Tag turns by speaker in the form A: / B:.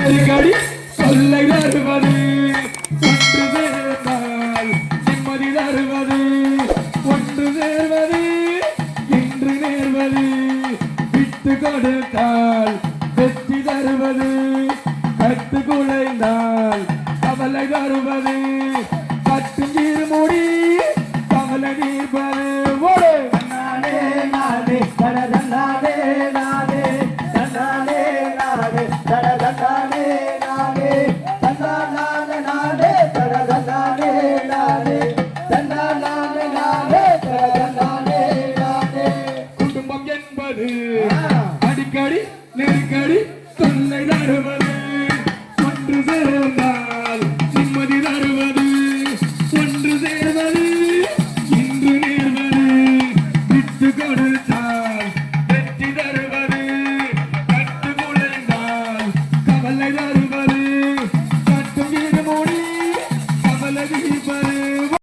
A: நெருக்கடி சொல்லை தருவது ஒன்று சேர்ந்தால் நிம்மதி தருவது ஒன்று சேர்வது இன்று நேர்வது விட்டு கொடுத்தால் வெற்றி தருவது கட்டு குலைந்தால் கவலை தருவது கட்டும் நீர் மூடி கவலை நீர்ப்பது ஒரு நானே நானே தடதன்னானே நானே தன்னானே நானே தடதன்னானே நானே தன்னானே நானே தடதன்னானே நானே தன்னானே நானே தடதன்னானே நானே குடும்பம் என்பது அடிக்கடி நெருக்கடி தொல்லை தருவது ஒன்று சேர்ந்தால் நிம்மதி தருவது ஒன்று சேர்வது இன்று நேர்வது விட்டு கொடுத்தால் வெற்றி தருவது கட்டு குலைந்தால் கவலை தருவது கட்டும் வீடு மூடி கவலை